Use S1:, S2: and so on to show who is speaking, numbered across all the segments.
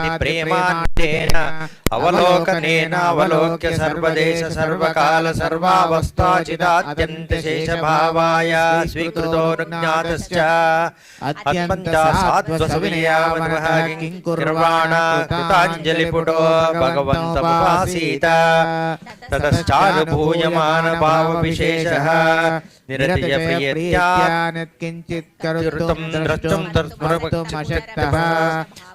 S1: याति प्रेमान्तेन अवलोकनेन अवलोक्य सर्वदेश सर्वकाल सर्वावस्थाचिदात्यन्तशेषभावाय स्वीकृतो ज्ञातश्च अत्यन्तासात्वसविनयावनवः किङ्कुर्वाण कृताञ्जलिपुटो भगवन्तमुपासीत ततश्चानुभूयमानभावविशेषः निरतिप्रियत्यान्यत्किञ्चित् कर्तुं द्रष्टुं तत्स्मर्तुमशक्तः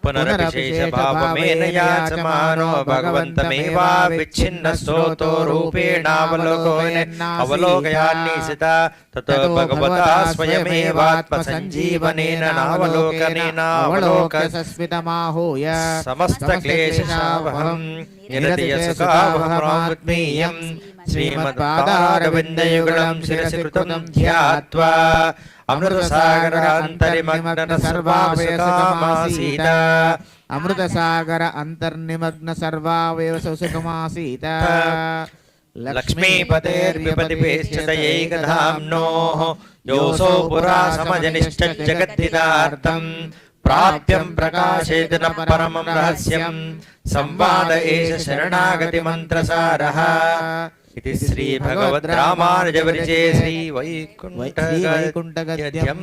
S1: पुनरविशेषभावमेन याचमानो भगवन्तमेवाविच्छिन्न स्रोतो रूपेणावलोकयान्निसिता ततो भगवता स्वयमेवात्मसञ्जीवनेन नावलोकनेनावलोकसस्मितमाहूय समस्तक्लेशशावहं निरतियसुखावहमात्मीयं श्रीमत्पादारविन्दयुगलं शिरसि कृतं ध्यात्वा अमृतसागरान्तर्निमग्न सर्वावयवसुखमासीत अमृतसागर अन्तर्निमग्न सर्वावयवसुखमासीत लक्ष्मीपतेर्विपतिपेश्चितैकधाम्नोः योऽसौ पुरा समजनिश्च जगद्धितार्थं प्राप्यं प्रकाशेति न परमं रहस्यं संवाद एष शरणागतिमन्त्रसारः इति Shri भगवद्रामानुजविरचिते Shri वैकुण्ठगद्यं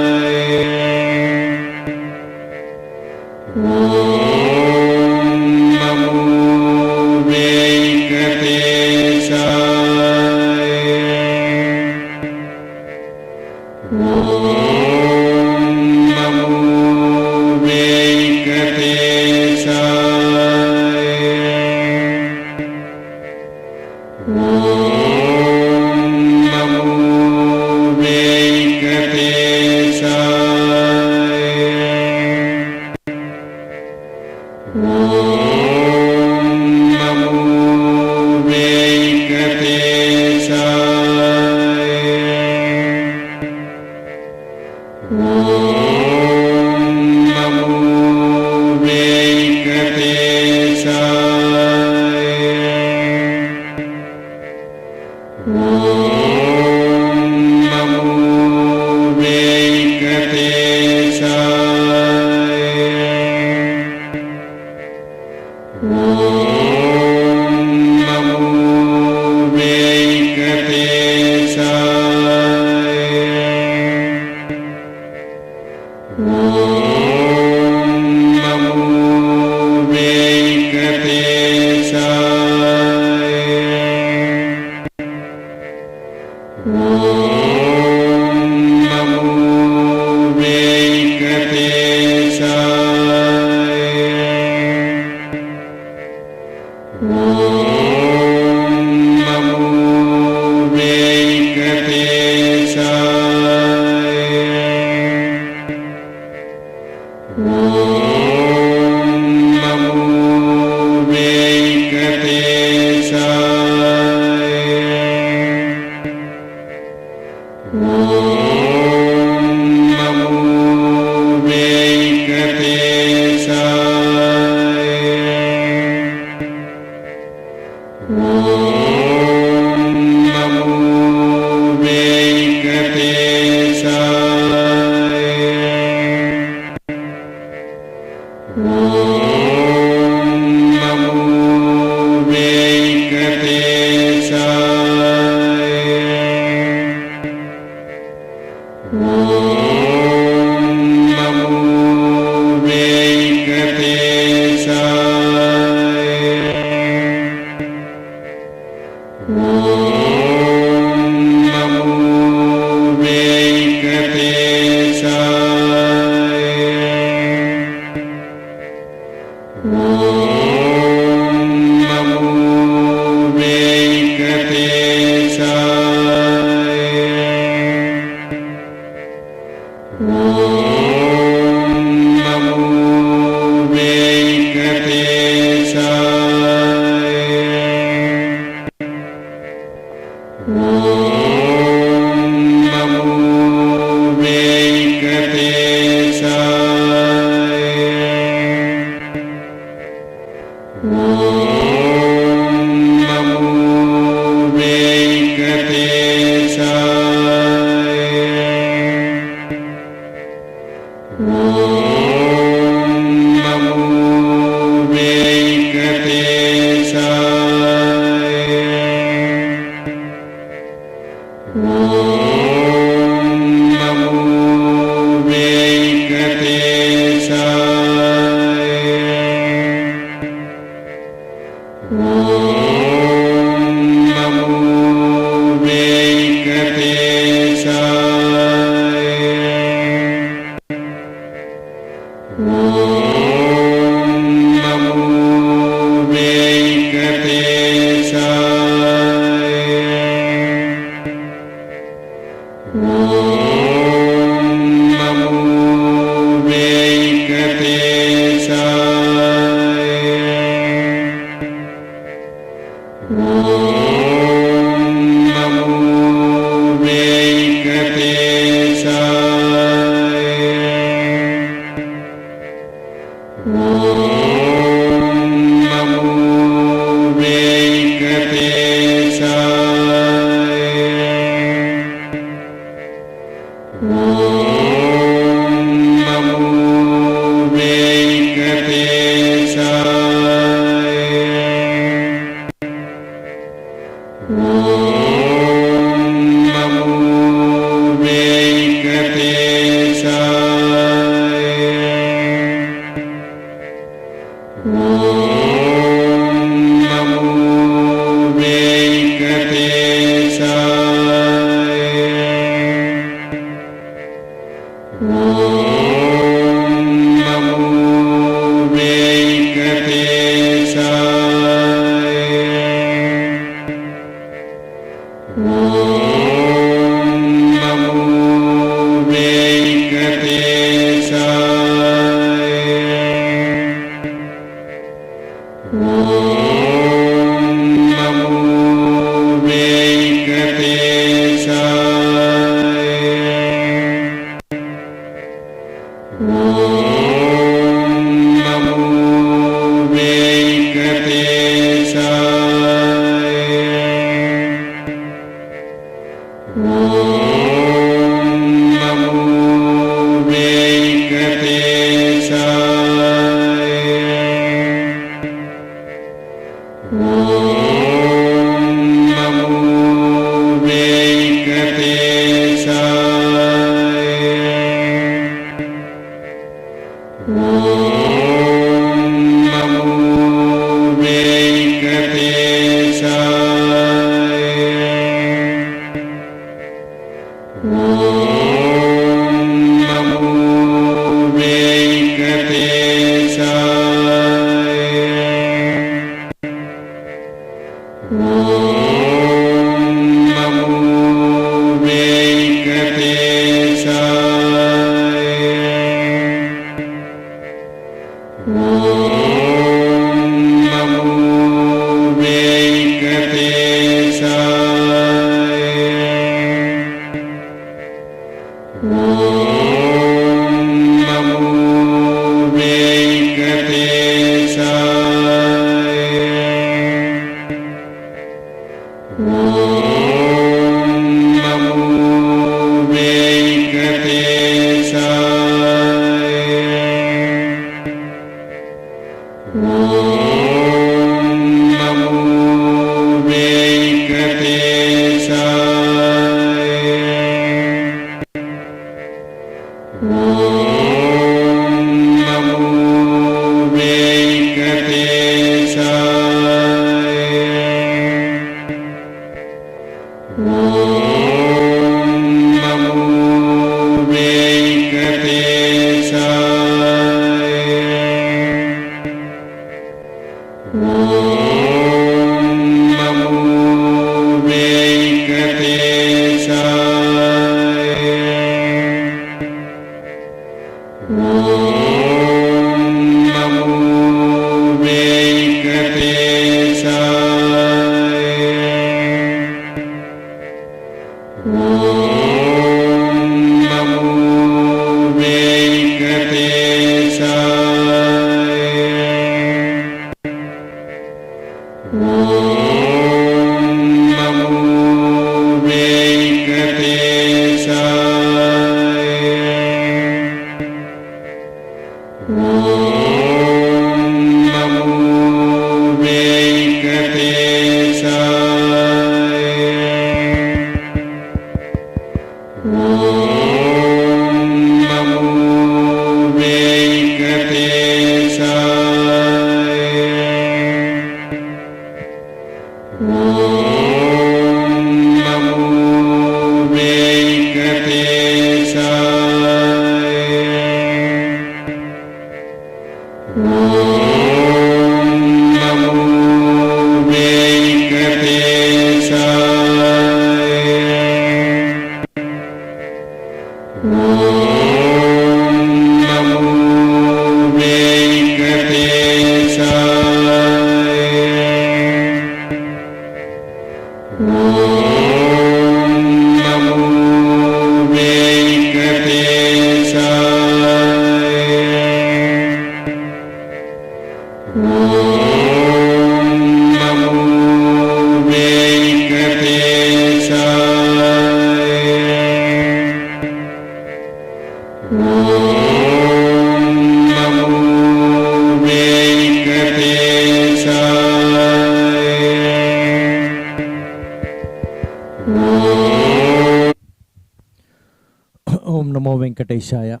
S2: Om Namo Venkateshaya.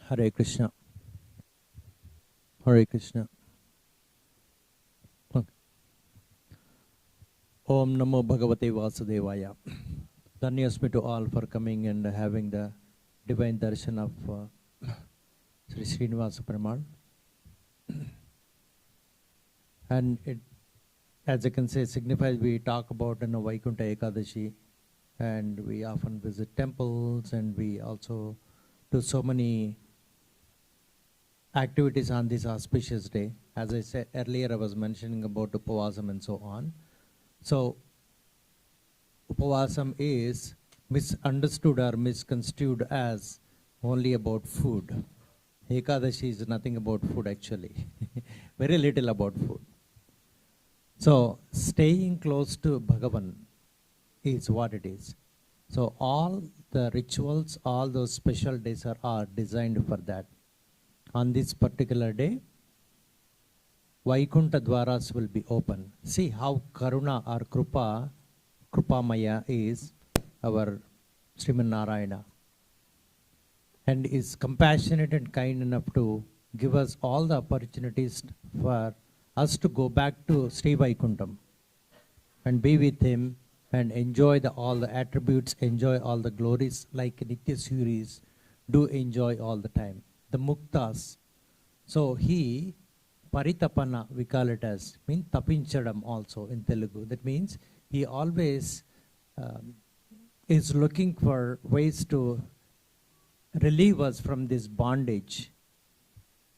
S2: Hare Krishna. Hare Krishna. Okay. Om Namo Bhagavate Vasudevaya. Dhanyasmi to all for coming and having the divine darshan of Sri Srinivasa Perumal. And it, as you can say, signifies we talk about Vaikunta Ekadashi, and we often visit temples, and we also do so many activities on this auspicious day. As I said earlier, I was mentioning about Upavasam and so on. So Upavasam is misunderstood or misconstrued as only about food. Ekadashi is nothing about food actually. Very little about food. So staying close to Bhagavan is what it is. So all the rituals, all those special days are designed for that. On this particular day, Vaikunta Dwaras will be open. See how Karuna or Krupamaya is our Sriman Narayana. And is compassionate and kind enough to give us all the opportunities for us to go back to Sri Vaikuntam and be with him and enjoy all the attributes, enjoy all the glories like Nitya Suris do enjoy all the time. The Muktas. So he, Paritapana, we call it as, means Tapinchadam also in Telugu. That means he always is looking for ways to relieve us from this bondage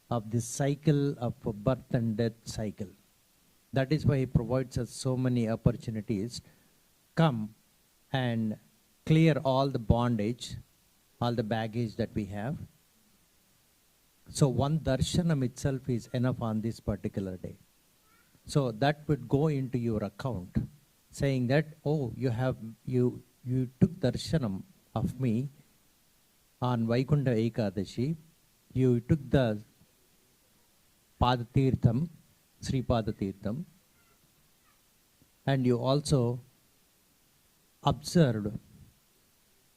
S2: of this cycle of birth and death cycle. That is why he provides us so many opportunities. Come and clear all the bondage, all the baggage that we have. So one darshanam itself is enough on this particular day. So that would go into your account, saying that, oh, you took darshanam of me on Vaikunta Ekadashi, you took the Padatirtham, Sri Padatirtham, and you also observed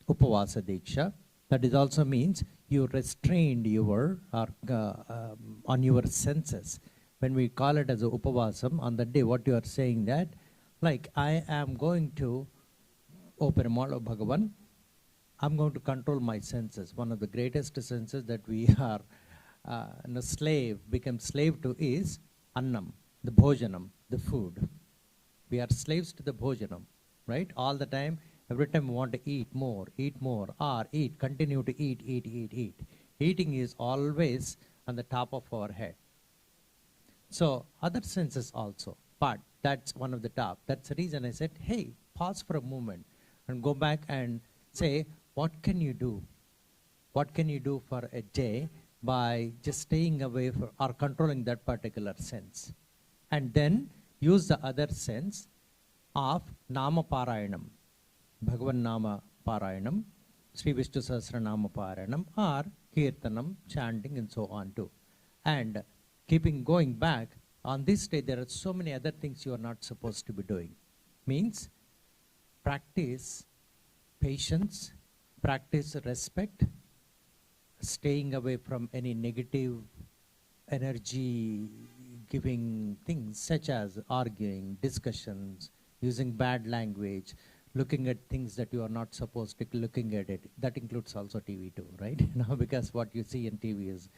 S2: Upavasa Diksha. That is also means you restrained on your senses. When we call it as a Upavasam, on that day what you are saying that, like I am going to open a model of Bhagavan, I'm going to control my senses. One of the greatest senses that we are become slave to is annam, the bhojanam, the food. We are slaves to the bhojanam, right? All the time, every time we want to eat more, or continue to eat. Eating is always on the top of our head. So other senses also, but that's one of the top. That's the reason I said, hey, pause for a moment and go back and say, what can you do? What can you do for a day by just staying away or controlling that particular sense? And then use the other sense of Nama Parayanam, Bhagavan Nama Parayanam, Sri Vishnu Sahasra Nama Parayanam, or Kirtanam, chanting and so on too. And keeping going back, on this day there are so many other things you are not supposed to be doing. Means practice patience, practice respect, staying away from any negative energy giving things such as arguing, discussions, using bad language, looking at things that you are not supposed to looking at it. That includes also TV too, right? Because what you see in TV is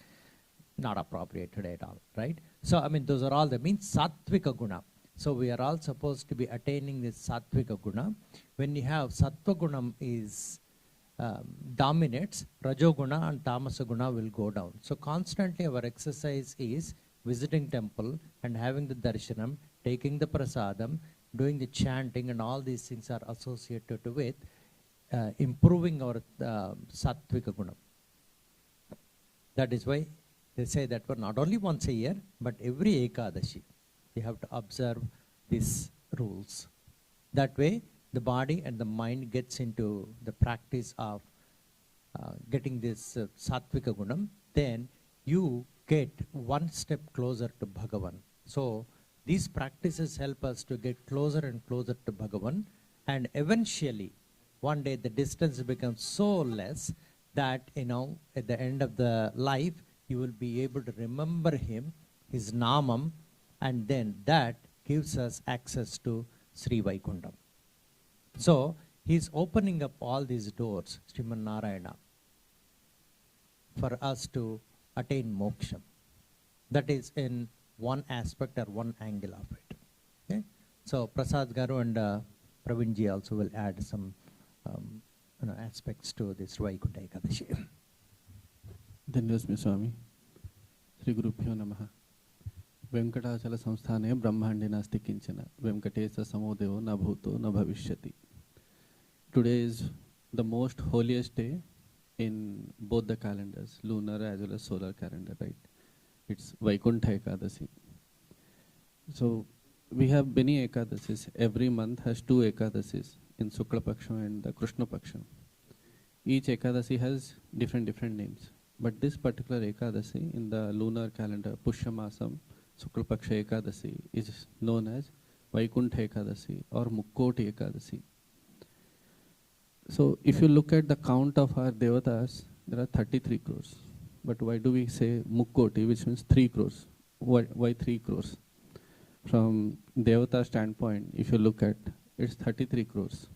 S2: not appropriate today at all, right? So, I mean, those are all the means sattvika guna. So we are all supposed to be attaining this sattvika guna. When you have sattva gunam is dominates, rajoguna and tamasa guna will go down. So constantly our exercise is visiting temple and having the darshanam, taking the prasadam, doing the chanting, and all these things are associated with improving our sattvika guna. That is why they say that for not only once a year, but every Ekadashi, you have to observe these rules. That way, the body and the mind gets into the practice of getting this sattvika gunam. Then you get one step closer to Bhagavan. So these practices help us to get closer and closer to Bhagavan, and eventually, one day the distance becomes so less that, at the end of the life, you will be able to remember him, his namam, and then that gives us access to Sri Vaikuntam. So he's opening up all these doors, Sriman Narayana, for us to attain moksha. That is in one aspect or one angle of it. Okay? So Prasad Garu and Pravinji also will add some aspects to this Vaikunta Ekadashi.
S3: ధన్యోస్మి స్వామి. శ్రీ గురుభ్యో నమః. వెంకటాచల సంస్థానే బ్రహ్మాండే నాస్తి కించన వెంకటేశ సమోదేవో న భూతో న భవిష్యతి. Today is the most holiest day in both the calendars, lunar as well as solar calendar, right? It's Vaikunta Ekadashi. So we have many Ekadasis. Every month has two Ekadasis in Shukla Paksha and the Krishna Paksha. Each Ekadasi has different names. But this particular Ekadasi in the lunar calendar, Pushyamasam, Shukla Paksha Ekadasi, is known as Vaikunta Ekadasi or Mukkoti Ekadasi. So if you look at the count of our devatas, there are 33 crores. But why do we say Mukkoti, which means 3 crores? Why 3 crores? From devata standpoint, if you look at, it's 33 crores.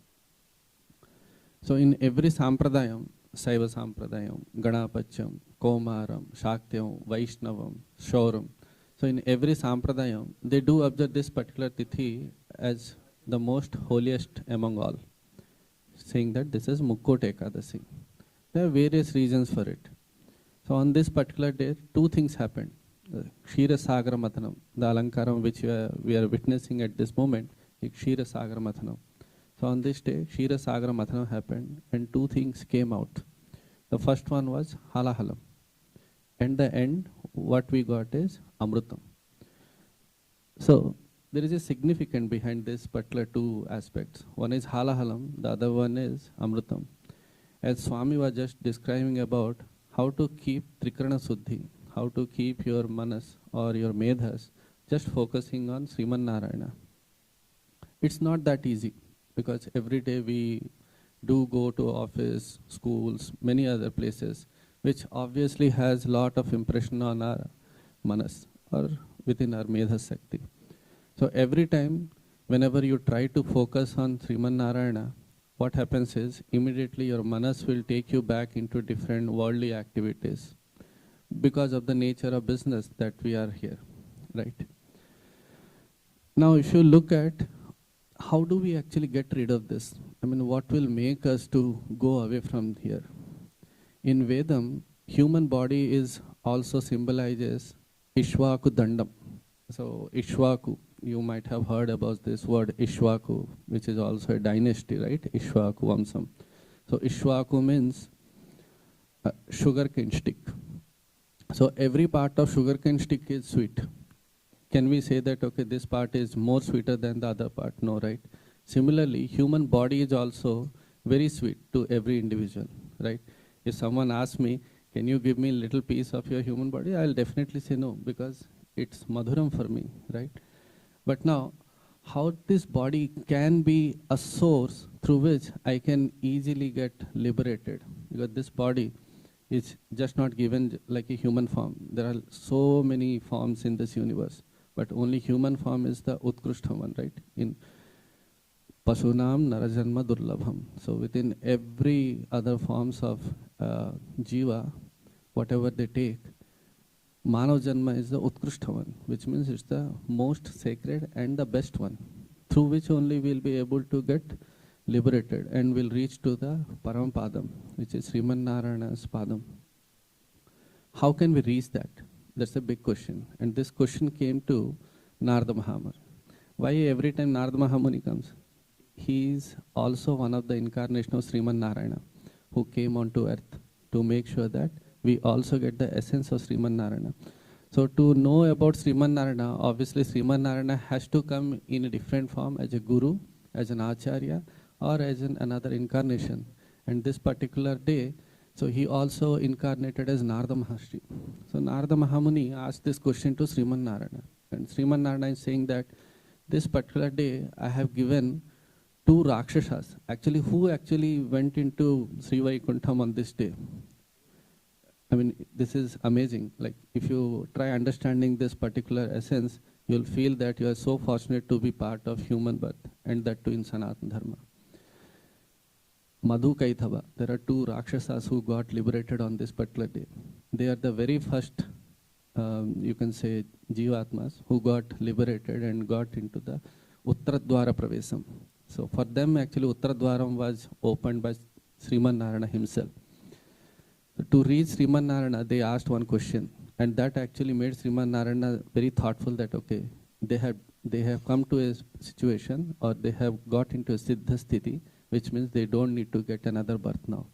S3: So in every sampradayam, Saiva Sampradayam, Ganapachyam, Komaram, Shaktyam, Vaishnavam, Shauram. So in every sampradayam, they do observe this particular tithi as the most holiest among all, saying that this is Mukkoti Ekadasi. There are various reasons for it. So on this particular day, two things happened. Kshira Sagar Mathanam, the Alankaram which we are witnessing at this moment, is Kshira Sagar Mathanam. So on this day, Kshira Sagar Mathanam happened and two things came out. The first one was Halahalam. And the end, what we got is Amrutam. So there is a significance behind this particular two aspects. One is Halahalam, the other one is Amrutam. As Swami was just describing about how to keep Trikarana Suddhi, how to keep your manas or your medhas just focusing on Sriman Narayana. It's not that easy because every day we do go to office, schools, many other places, which obviously has a lot of impression on our manas or within our medha sakti. So every time, whenever you try to focus on Sriman Narayana, what happens is immediately your manas will take you back into different worldly activities because of the nature of business that we are here, right? Now, if you look at how do we actually get rid of this? I mean, what will make us to go away from here? In Vedam, human body is also symbolizes Ishwaku Dandam. So Ishwaku, you might have heard about this word Ishwaku, which is also a dynasty, right? Ishwaku Vamsam. So Ishwaku means sugarcane stick. So every part of sugarcane stick is sweet. Can we say that, okay, this part is more sweeter than the other part? No, right? Similarly, human body is also very sweet to every individual, right? If someone asks me, can you give me a little piece of your human body? I'll definitely say no, because it's madhuram for me, right? But now, how this body can be a source through which I can easily get liberated, because this body is just not given like a human form. There are so many forms in this universe, but only human form is the Utkrishta one, right? In Pasunam Narajanma Durlabham. So within every other forms of Jiva, whatever they take, Manav Janma is the Utkrishta one, which means it's the most sacred and the best one, through which only we'll be able to get liberated and will reach to the Param Padam, which is Sriman Narayana's Padam. How can we reach that? That's a big question. And this question came to Narada Mahamuni. Why every time Narada Mahamuni comes? He is also one of the incarnation of Sriman Narayana, who came onto earth to make sure that we also get the essence of Sriman Narayana. So to know about Sriman Narayana, obviously Sriman Narayana has to come in a different form as a guru, as an acharya, or as another incarnation. And this particular day, so he also incarnated as Narada Maharshi. So Narada Mahamuni asked this question to Sriman Narayana. And Sriman Narayana is saying that this particular day I have given two Rakshasas. Actually, who actually went into Sri Vaikuntham on this day? I mean, this is amazing. Like, if you try understanding this particular essence, you'll feel that you are so fortunate to be part of human birth, and that too in Sanatana Dharma. Madhu Kaithava, there are two Rakshasas who got liberated on this particular day. They are the very first, you can say, Jivatmas who got liberated and got into the Uttaradwara Pravesam. So for them, actually, Uttaradwaram was opened by Sriman Narayana himself. To reach Sriman Narayana, they asked one question, and that actually made Sriman Narayana very thoughtful that, okay, they have come to a situation, or they have got into a Siddha Sthiti, which means they don't need to get another birth now.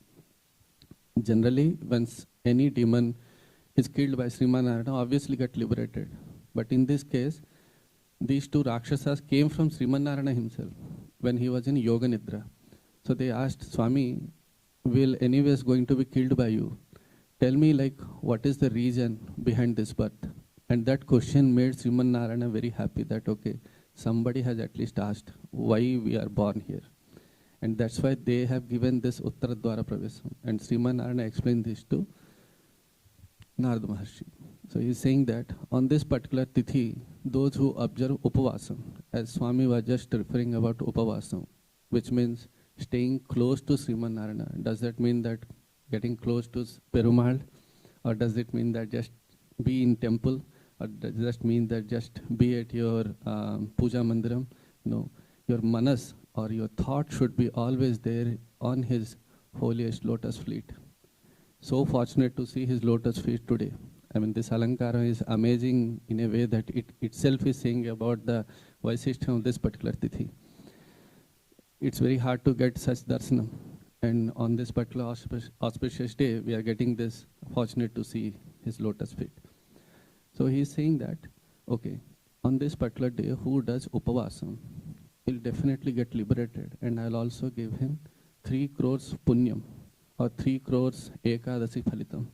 S3: Generally, when any demon is killed by Sriman Narayana, obviously get liberated. But in this case, these two Rakshasas came from Sriman Narayana himself when he was in Yoga Nidra. So they asked, Swami, will anyways going to be killed by you? Tell me, like, what is the reason behind this birth? And that question made Sriman Narayana very happy that, okay, somebody has at least asked why we are born here. And that's why they have given this Uttaradwara Pravesam. And Sriman Narayana explained this to Narada Maharshi. So he's saying that on this particular tithi, those who observe Upavasam, as Swami was just referring about Upavasam, which means staying close to Sriman Narayana. Does that mean that getting close to Perumal? Or does it mean that just be in temple? Or does that mean that just be at your puja mandiram? No. Your manas or your thought should be always there on his holiest lotus feet. So fortunate to see his lotus feet today. I mean, this alankara is amazing in a way that it itself is saying about the Vaisishtha of this particular tithi. It's very hard to get such darshanam. And on this particular auspicious day, we are getting this fortunate to see his lotus feet. So he is saying that, okay, on this particular day, who does Upavasam, he'll definitely get liberated. And I'll also give him 3 crores punyam, or 3 crores Ekadashi phalitam.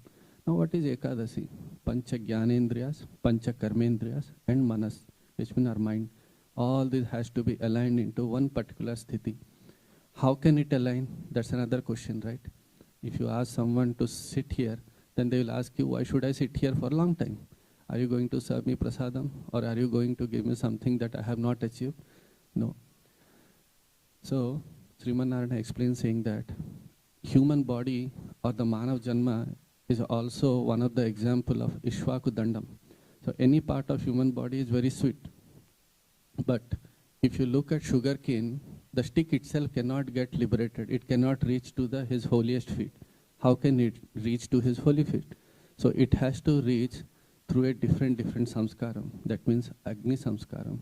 S3: Now what is Ekadashi? Pancha Jnanendriyas, Pancha Karmendriyas, and Manas, which means our mind. All this has to be aligned into one particular sthiti. How can it align? That's another question, right? If you ask someone to sit here, then they will ask you, why should I sit here for a long time? Are you going to serve me prasadam? Or are you going to give me something that I have not achieved? No. So, Sriman Narayana explains saying that human body or the Manav Janma is also one of the example of Ishvaku Dandam. So any part of human body is very sweet. But if you look at sugarcane, the stick itself cannot get liberated. It cannot reach to his holiest feet. How can it reach to his holy feet? So it has to reach through a different samskaram. That means Agni samskaram.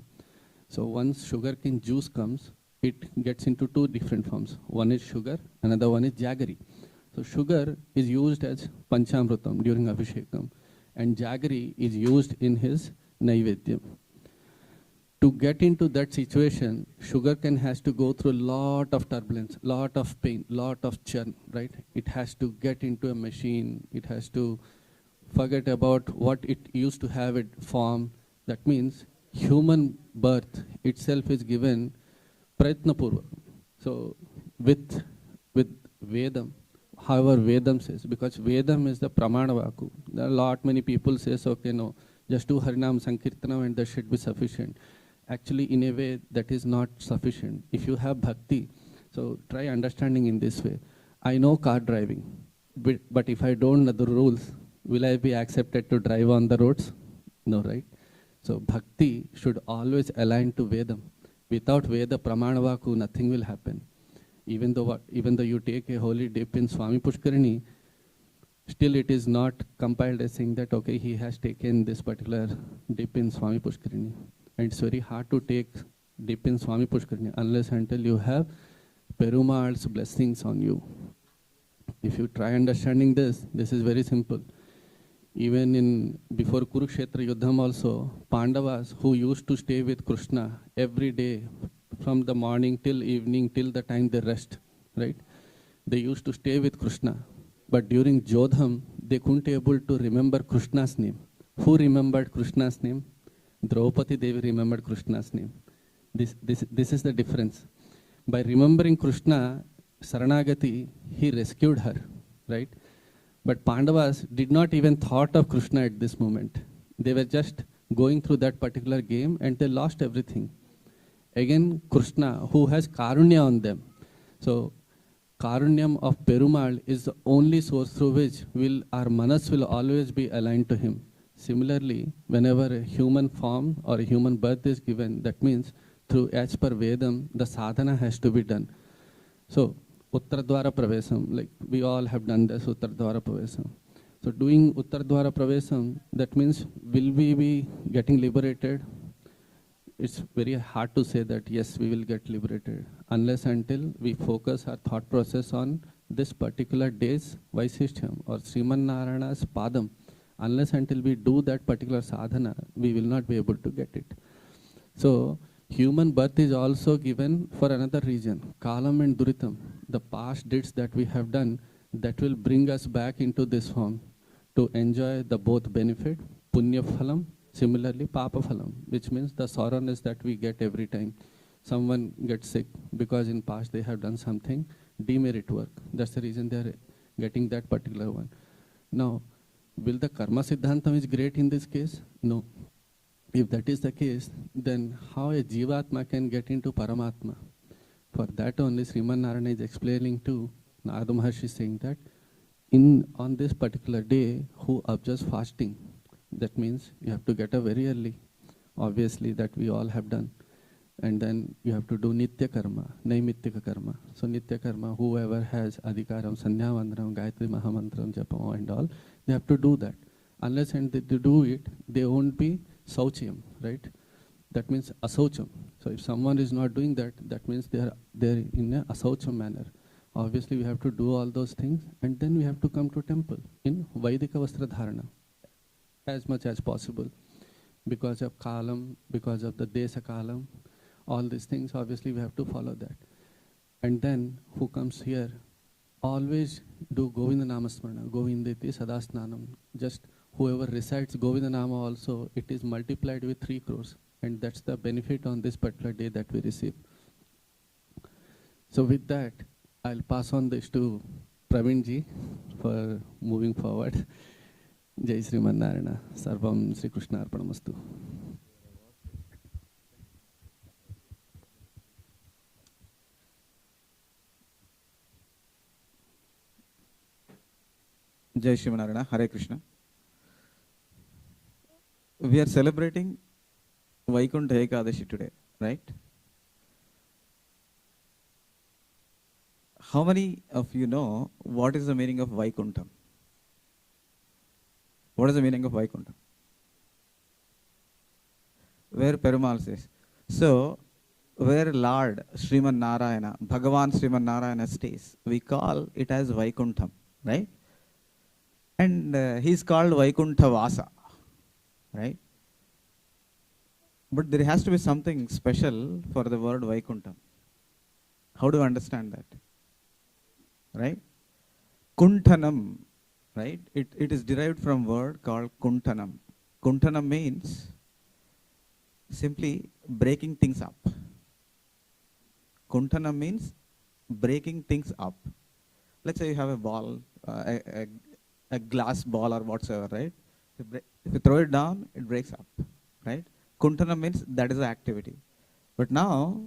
S3: So once sugarcane juice comes, it gets into 2 different forms. One is sugar, another one is jaggery. So sugar is used as panchamrutam during Abhishekam, and jaggery is used in his Naivedyam. To get into that situation, sugarcane has to go through a lot of turbulence, lot of pain, lot of churn, right? It has to get into a machine. It has to forget about what it used to have it form. That means human birth itself is given pratnapurva. So with Vedam, however Vedam says, because Vedam is the pramana vaku. There are many people says, okay, no, just do Harinam Sankirtanam and that should be sufficient. Actually, in a way, that is not sufficient. If you have bhakti, so try understanding in this way. I know car driving, but if I don't know the rules, will I be accepted to drive on the roads? No, right? So bhakti should always align to Vedam. Without Veda Pramanavaku, nothing will happen. Even though you take a holy dip in Swami Pushkarini, still it is not compiled as saying that, okay, he has taken this particular dip in Swami Pushkarini. And it's very hard to take dip in Swami Pushkarini unless until you have Perumal's blessings on you. If you try understanding this is very simple. Even before Kurukshetra Yuddham also, Pandavas who used to stay with Krishna every day from the morning till evening till the time they rest, right? They used to stay with Krishna. But during Jodham, they couldn't able to remember Krishna's name. Who remembered Krishna's name? Draupadi Devi remembered Krishna's name. This is the difference. By remembering Krishna, Saranagati, he rescued her, right? But Pandavas did not even thought of Krishna at this moment. They were just going through that particular game and they lost everything. Again, Krishna, who has Karunya on them. So, Karunyam of Perumal is the only source through which our manas will always be aligned to him. Similarly, whenever a human form or a human birth is given, that means through as per Vedam, the sadhana has to be done. So, Uttaradwara Pravesam, like we all have done this Uttaradwara Pravesam. So doing Uttaradwara Pravesam, that means will we be getting liberated? It's very hard to say that yes, we will get liberated unless until we focus our thought process on this particular day's Vaisishtyam or Sriman Narayana's Padam, unless until we do that particular sadhana, we will not be able to get it. So, human birth is also given for another reason. Kalam and Duritam, the past deeds that we have done, that will bring us back into this form to enjoy the both benefit, Punya Phalam, similarly Papa Phalam, which means the sorrowness that we get every time someone gets sick because in past they have done something demerit work. That's the reason they are getting that particular one. Now, will the karma siddhantam is great in this case? No. If that is the case, then how a jivatma can get into Paramatma? For that only Sriman Narayana is explaining to Narada Maharshi, saying that on this particular day, who observes fasting, that means you have to get up very early, obviously that we all have done. And then you have to do Nitya Karma, Naimityaka Karma. So Nitya Karma, whoever has Adhikaram, Sandhya Vandram, Gayatri Mahamantram, Japam and all, they have to do that. Unless and they do it, they won't be Sauchyam, right? That means Asaucham. So if someone is not doing that, that means they're in a Asaucham manner. Obviously we have to do all those things and then we have to come to temple in Vaidika Vastra Dharana as much as possible. Because of Kalam, because of the Desa Kalam, all these things, obviously we have to follow that. And then who comes here, always do Govinda Namasmarana, Govindeti Sadasnanam. Just whoever recites Govinda Nama also, it is multiplied with 3 crores. And that's the benefit on this particular day that we receive. So with that, I'll pass on this to Praveen ji for moving forward. Jai Sriman Narayana, Sarvam Sri Krishna Arpanamastu.
S4: Jai Sriman Narayana, Hare Krishna. We are celebrating Vaikunta Ekadashi today, right? How many of you know what is the meaning of Vaikuntam? What is the meaning of Vaikuntam? Where Perumal says. So, where Lord Sriman Narayana, Bhagavan Sriman Narayana stays, we call it as Vaikuntam, right? And he is called Vaikunta Vasa, right? But there has to be something special for the word Vaikuntam. How do you understand that? Right? Kuntanam, right? It is derived from a word called Kuntanam. Kuntanam means simply breaking things up. Kuntanam means breaking things up. Let's say you have a ball, a glass ball or whatsoever, right? If you throw it down, it breaks up, right? Kuntanam means that is the activity. But now,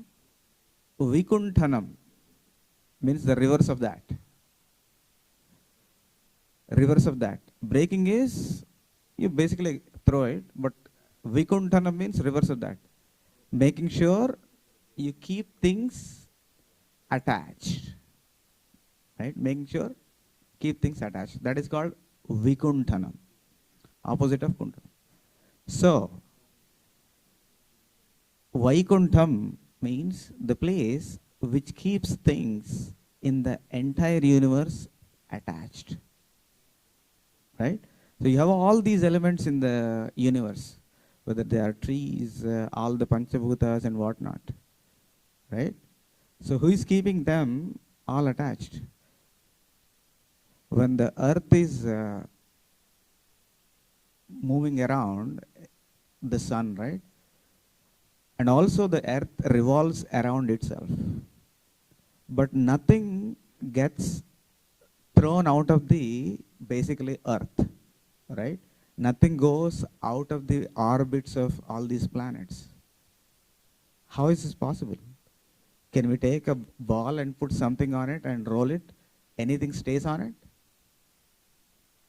S4: Vikuntanam means the reverse of that. Reverse of that. Breaking is, you basically throw it, but Vikuntanam means reverse of that. Making sure you keep things attached. Right? Making sure keep things attached. That is called Vikuntanam. Opposite of Kuntanam. So, Vaikuntam means the place which keeps things in the entire universe attached. Right? So you have all these elements in the universe, whether they are trees, all the Panchabhutas and whatnot. Right? So who is keeping them all attached? When the earth is moving around the sun, right? And also the earth revolves around itself. But nothing gets thrown out of the basically earth, right? Nothing goes out of the orbits of all these planets. How is this possible? Can we take a ball and put something on it and roll it? Anything stays on it?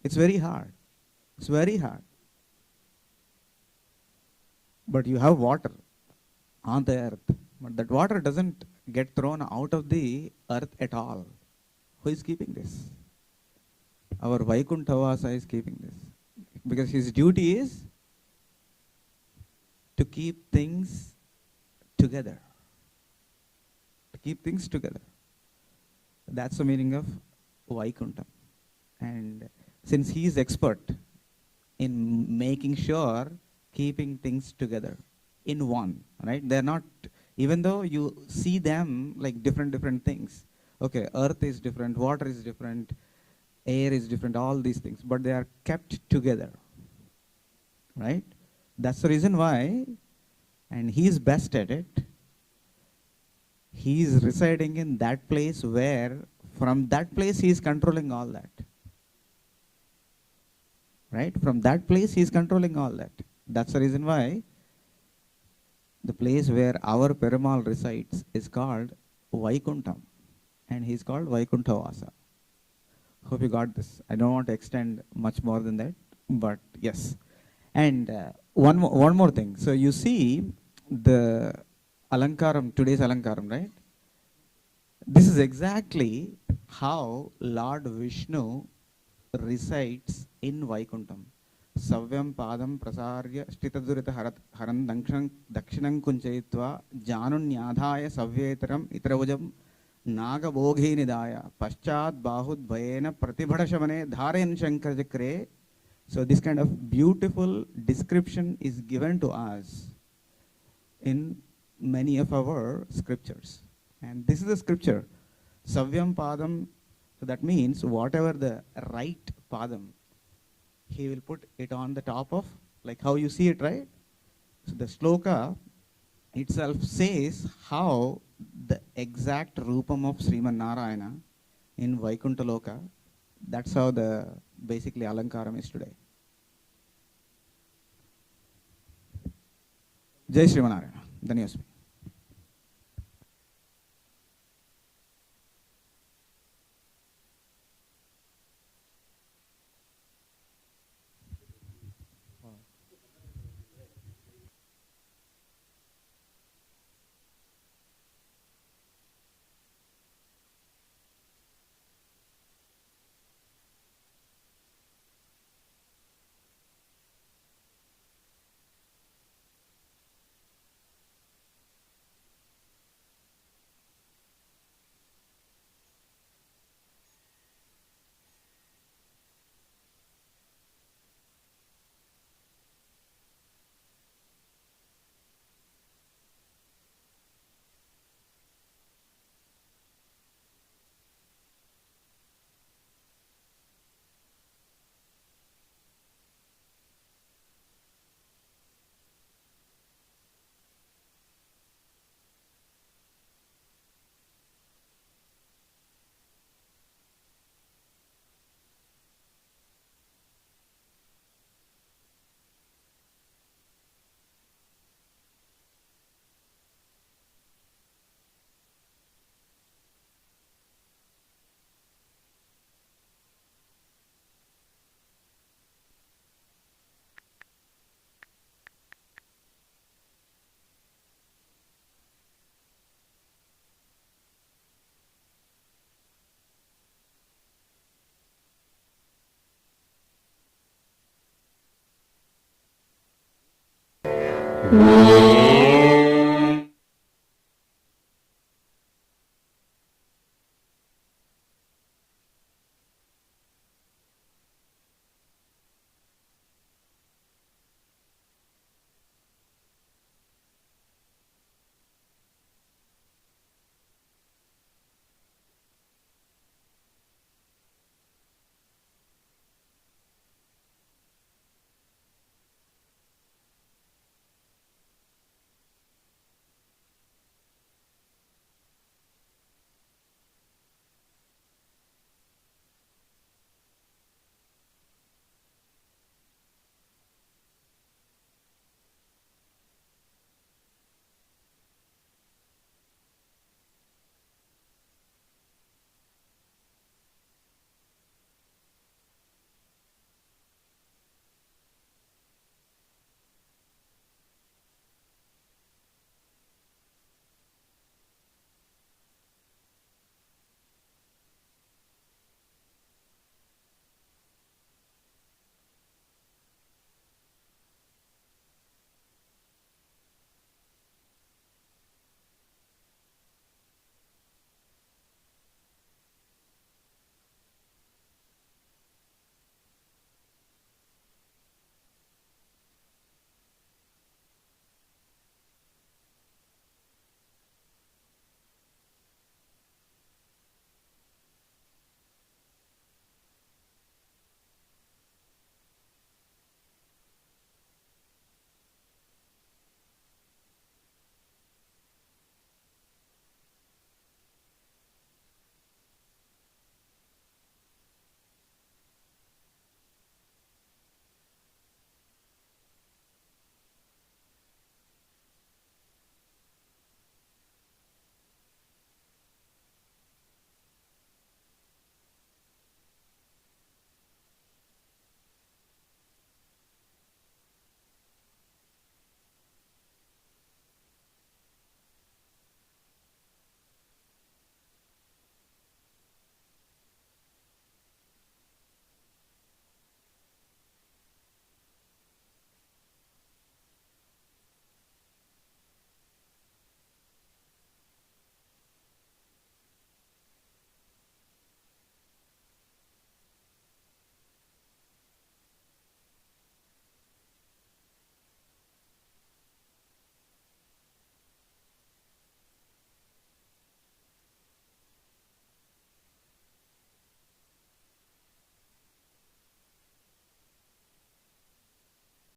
S4: It's very hard. It's very hard. But you have water on the earth, but that water doesn't get thrown out of the earth at all. Who is keeping this? Our Vaikunta Vasa is keeping this. Because his duty is to keep things together. To keep things together. That's the meaning of Vaikunta. And since he is expert in making sure keeping things together in one, right? They're not, even though you see them like different things. Okay, earth is different, water is different, air is different, all these things, but they are kept together, right? That's the reason why, and he is best at it. He is residing in that place where, from that place, he is controlling all that. Right? From that place, he is controlling all that. That's the reason why the place where our Perumal resides is called Vaikuntam. And he is called Vaikuntavasa. Hope you got this. I don't want to extend much more than that, but yes. And one more thing. So you see the Alankaram, today's Alankaram, right? This is exactly how Lord Vishnu resides in Vaikuntam. Savyam padam prasarya sthitadurita haran dakshinam kunchayitva janunyadhaya savyetaram itravujam nagaboghi nidaya paschat bahud bhayena pratibhadashamane dharayan shankarjakre. So this kind of beautiful description is given to us in many of our scriptures. And this is the scripture, Savyam Padam. So that means whatever the right Padam, he will put it on the top of, like how you see it, right? So the sloka itself says how the exact Rupam of Sriman Narayana in Vaikunta Loka, that's how the basically Alankaram is today. Jai Sriman Narayana. Dhanyasmi.
S1: Yeah.